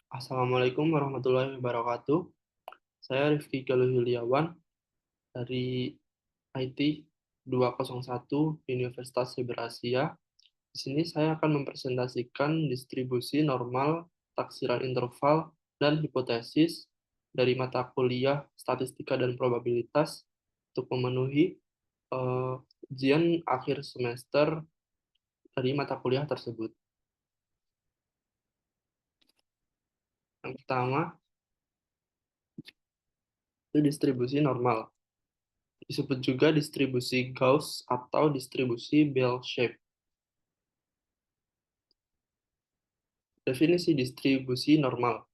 Assalamualaikum warahmatullahi wabarakatuh. Saya Rifki Galuh Yuliawan dari IT 201 Universitas Cyber-Asia. Di sini saya akan mempresentasikan distribusi normal, taksiran interval, dan hipotesis dari mata kuliah Statistika dan Probabilitas untuk memenuhi ujian akhir semester dari mata kuliah tersebut. Yang pertama, itu distribusi normal. Disebut juga distribusi Gauss atau distribusi bell-shape. Definisi distribusi normal.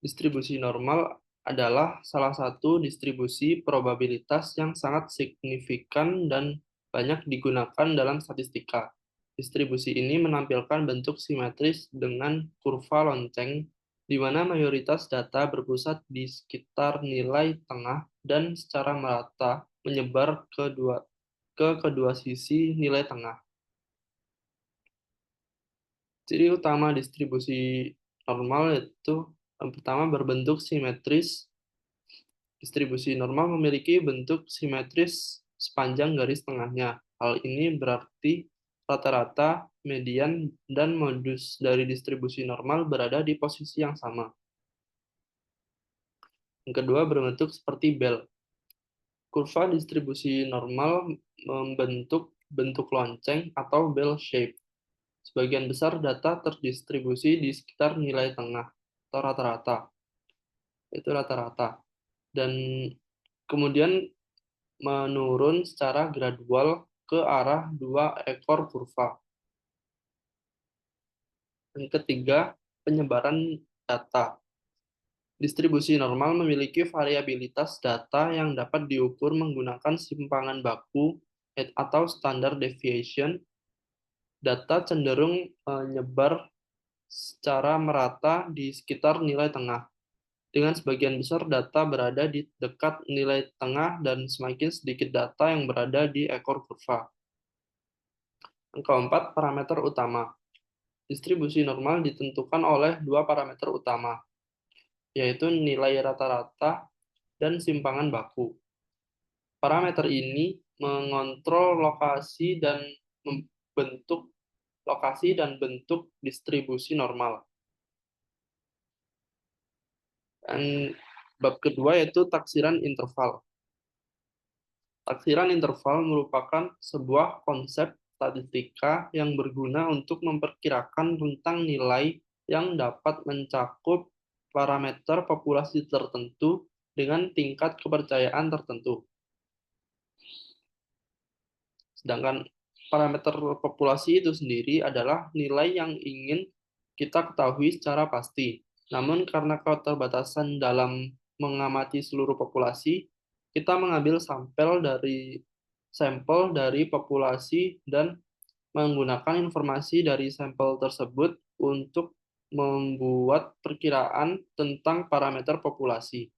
Distribusi normal adalah salah satu distribusi probabilitas yang sangat signifikan dan banyak digunakan dalam statistika. Distribusi ini menampilkan bentuk simetris dengan kurva lonceng, di mana mayoritas data berpusat di sekitar nilai tengah dan secara merata menyebar ke kedua sisi nilai tengah. Ciri utama distribusi normal yaitu yang pertama berbentuk simetris. Distribusi normal memiliki bentuk simetris sepanjang garis tengahnya. Hal ini berarti rata-rata, median, dan modus dari distribusi normal berada di posisi yang sama. Yang kedua berbentuk seperti bell. Kurva distribusi normal membentuk bentuk lonceng atau bell shape. Sebagian besar data terdistribusi di sekitar nilai tengah atau rata-rata. Itu rata-rata. Dan kemudian menurun secara gradual ke arah dua ekor kurva. Yang ketiga, penyebaran data. Distribusi normal memiliki variabilitas data yang dapat diukur menggunakan simpangan baku atau standard deviation. Data cenderung menyebar secara merata di sekitar nilai tengah, dengan sebagian besar data berada di dekat nilai tengah dan semakin sedikit data yang berada di ekor kurva. Yang keempat, parameter utama. Distribusi normal ditentukan oleh dua parameter utama, yaitu nilai rata-rata dan simpangan baku. Parameter ini mengontrol lokasi dan bentuk distribusi normal. Dan bab kedua yaitu taksiran interval. Taksiran interval merupakan sebuah konsep statistika yang berguna untuk memperkirakan rentang nilai yang dapat mencakup parameter populasi tertentu dengan tingkat kepercayaan tertentu. Sedangkan parameter populasi itu sendiri adalah nilai yang ingin kita ketahui secara pasti. Namun karena keterbatasan dalam mengamati seluruh populasi, kita mengambil sampel dari populasi dan menggunakan informasi dari sampel tersebut untuk membuat perkiraan tentang parameter populasi.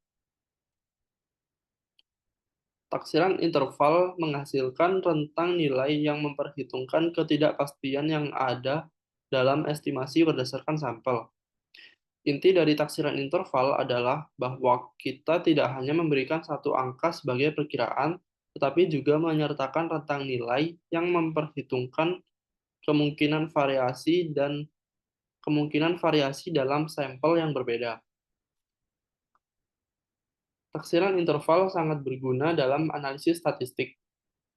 Taksiran interval menghasilkan rentang nilai yang memperhitungkan ketidakpastian yang ada dalam estimasi berdasarkan sampel. Inti dari taksiran interval adalah bahwa kita tidak hanya memberikan satu angka sebagai perkiraan, tetapi juga menyertakan rentang nilai yang memperhitungkan kemungkinan variasi dalam sampel yang berbeda. Taksiran interval sangat berguna dalam analisis statistik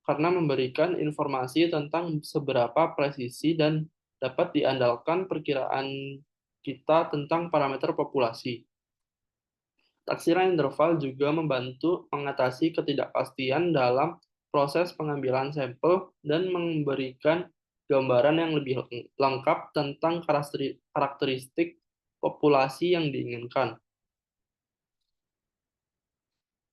karena memberikan informasi tentang seberapa presisi dan dapat diandalkan perkiraan kita tentang parameter populasi. Taksiran interval juga membantu mengatasi ketidakpastian dalam proses pengambilan sampel dan memberikan gambaran yang lebih lengkap tentang karakteristik populasi yang diinginkan.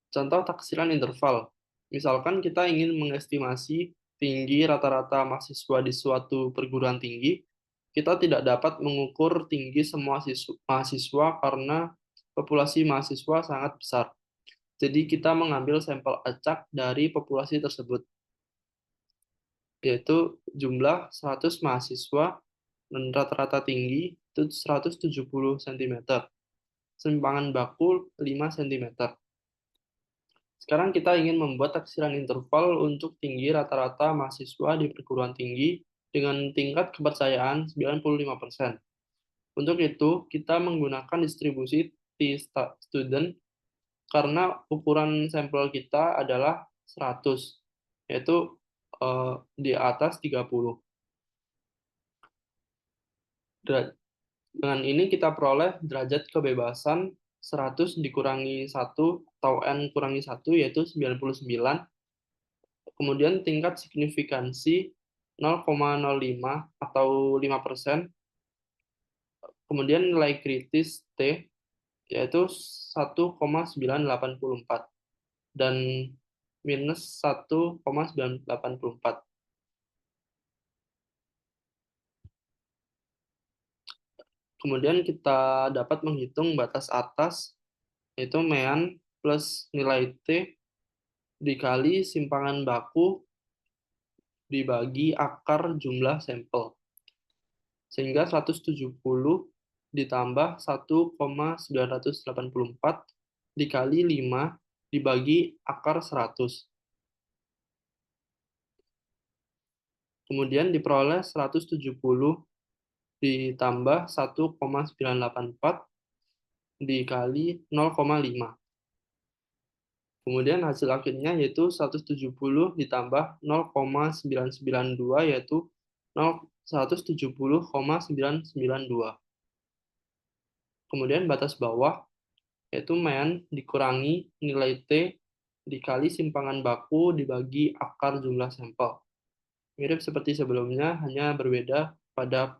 Contoh taksiran interval. Misalkan kita ingin mengestimasi tinggi rata-rata mahasiswa di suatu perguruan tinggi, kita tidak dapat mengukur tinggi semua mahasiswa karena populasi mahasiswa sangat besar. Jadi kita mengambil sampel acak dari populasi tersebut, yaitu jumlah 100 mahasiswa dan rata-rata tinggi itu 170 cm. simpangan baku 5 cm. Sekarang kita ingin membuat taksiran interval untuk tinggi rata-rata mahasiswa di perguruan tinggi dengan tingkat kepercayaan 95%. Untuk itu, kita menggunakan distribusi T-student karena ukuran sampel kita adalah 100, yaitu di atas 30. Dengan ini kita peroleh derajat kebebasan 100 dikurangi 1 atau N kurangi 1, yaitu 99. Kemudian tingkat signifikansi 0,05 atau 5%. Kemudian nilai kritis T, yaitu 1,984 dan minus 1,984. Kemudian kita dapat menghitung batas atas, yaitu mean plus nilai T dikali simpangan baku dibagi akar jumlah sampel. Sehingga 170 ditambah 1,984 dikali 5 dibagi akar 100. Kemudian diperoleh 170 ditambah 1,984 dikali 0,5. Kemudian hasil akhirnya yaitu 170 ditambah 0,992 yaitu 170,992. Kemudian batas bawah yaitu mean dikurangi nilai T dikali simpangan baku dibagi akar jumlah sampel. Mirip seperti sebelumnya, hanya berbeda pada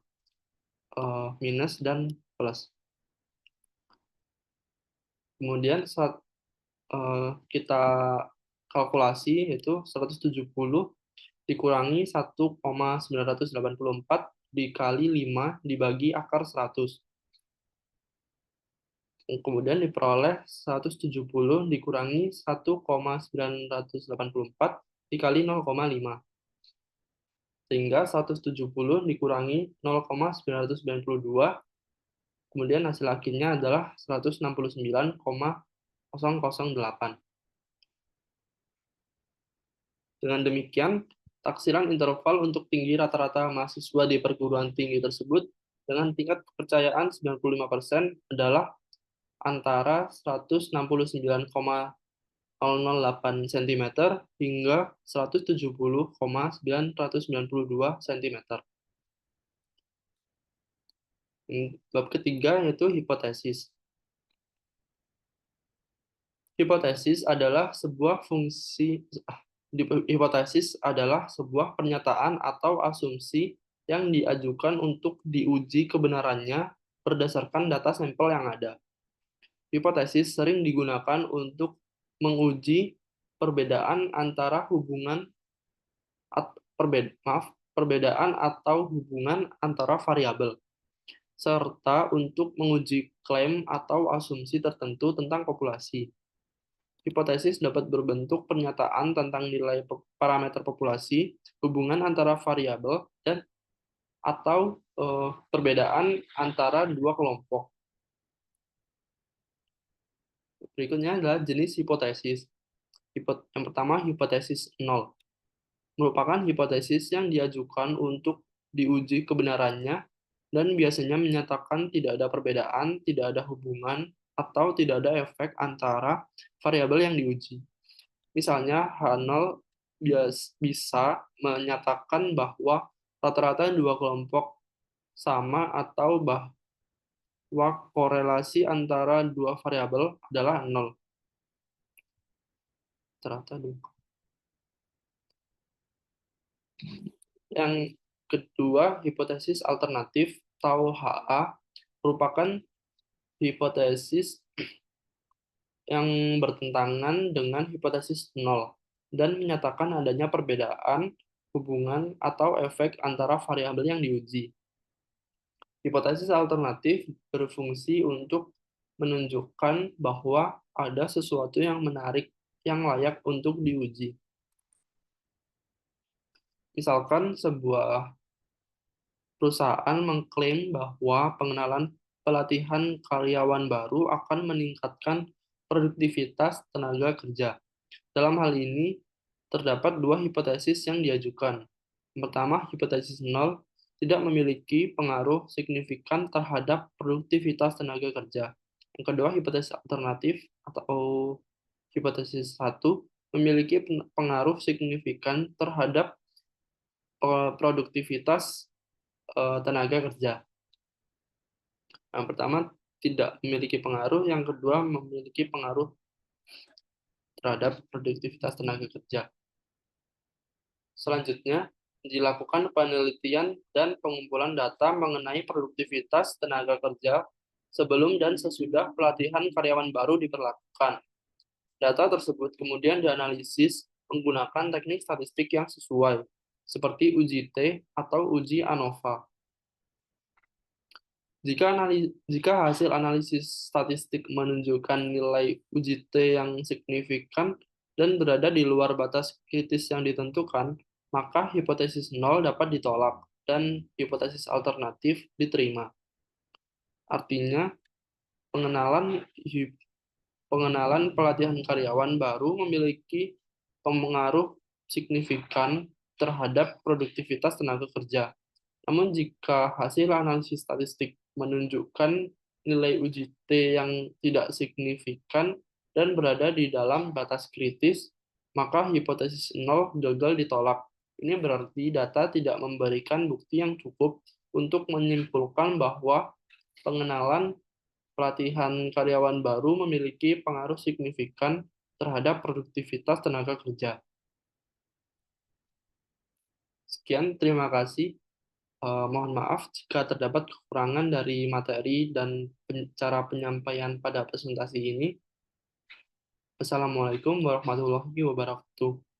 minus dan plus. Kemudian saat kita kalkulasi yaitu 170 dikurangi 1,984 dikali 5 dibagi akar 100. Kemudian diperoleh 170 dikurangi 1,984 dikali 0,5. Sehingga 170 dikurangi 0,992, kemudian hasil akhirnya adalah 169,008. Dengan demikian, taksiran interval untuk tinggi rata-rata mahasiswa di perguruan tinggi tersebut dengan tingkat kepercayaan 95% adalah antara 169,008 cm hingga 170,992 cm. Bab ketiga yaitu hipotesis. Hipotesis adalah sebuah pernyataan atau asumsi yang diajukan untuk diuji kebenarannya berdasarkan data sampel yang ada. Hipotesis sering digunakan untuk menguji perbedaan antara perbedaan atau hubungan antara variabel, serta untuk menguji klaim atau asumsi tertentu tentang populasi. Hipotesis dapat berbentuk pernyataan tentang nilai parameter populasi, hubungan antara variabel, dan atau perbedaan antara dua kelompok. Berikutnya adalah jenis hipotesis. Yang pertama, hipotesis nol. Merupakan hipotesis yang diajukan untuk diuji kebenarannya dan biasanya menyatakan tidak ada perbedaan, tidak ada hubungan, atau tidak ada efek antara variabel yang diuji. Misalnya, H0 bisa menyatakan bahwa rata-rata dua kelompok sama atau bahwa korelasi antara dua variabel adalah 0. Yang kedua, hipotesis alternatif atau HA merupakan hipotesis yang bertentangan dengan hipotesis nol dan menyatakan adanya perbedaan, hubungan, atau efek antara variabel yang diuji. Hipotesis alternatif berfungsi untuk menunjukkan bahwa ada sesuatu yang menarik yang layak untuk diuji. Misalkan sebuah perusahaan mengklaim bahwa pengenalan pelatihan karyawan baru akan meningkatkan produktivitas tenaga kerja. Dalam hal ini, terdapat dua hipotesis yang diajukan. Yang pertama, hipotesis nol tidak memiliki pengaruh signifikan terhadap produktivitas tenaga kerja. Yang kedua, hipotesis alternatif atau hipotesis satu memiliki pengaruh signifikan terhadap produktivitas tenaga kerja. Yang pertama, tidak memiliki pengaruh, yang kedua memiliki pengaruh terhadap produktivitas tenaga kerja. Selanjutnya, dilakukan penelitian dan pengumpulan data mengenai produktivitas tenaga kerja sebelum dan sesudah pelatihan karyawan baru diberlakukan. Data tersebut kemudian dianalisis menggunakan teknik statistik yang sesuai, seperti uji T atau uji ANOVA. Jika hasil analisis statistik menunjukkan nilai uji T yang signifikan dan berada di luar batas kritis yang ditentukan, maka hipotesis nol dapat ditolak dan hipotesis alternatif diterima. Artinya, pengenalan pengenalan pelatihan karyawan baru memiliki pengaruh signifikan terhadap produktivitas tenaga kerja. Namun jika hasil analisis statistik menunjukkan nilai uji T yang tidak signifikan dan berada di dalam batas kritis, maka hipotesis nol gagal ditolak. Ini berarti data tidak memberikan bukti yang cukup untuk menyimpulkan bahwa pengenalan pelatihan karyawan baru memiliki pengaruh signifikan terhadap produktivitas tenaga kerja. Sekian, terima kasih. Mohon maaf jika terdapat kekurangan dari materi dan cara penyampaian pada presentasi ini. Wassalamualaikum warahmatullahi wabarakatuh.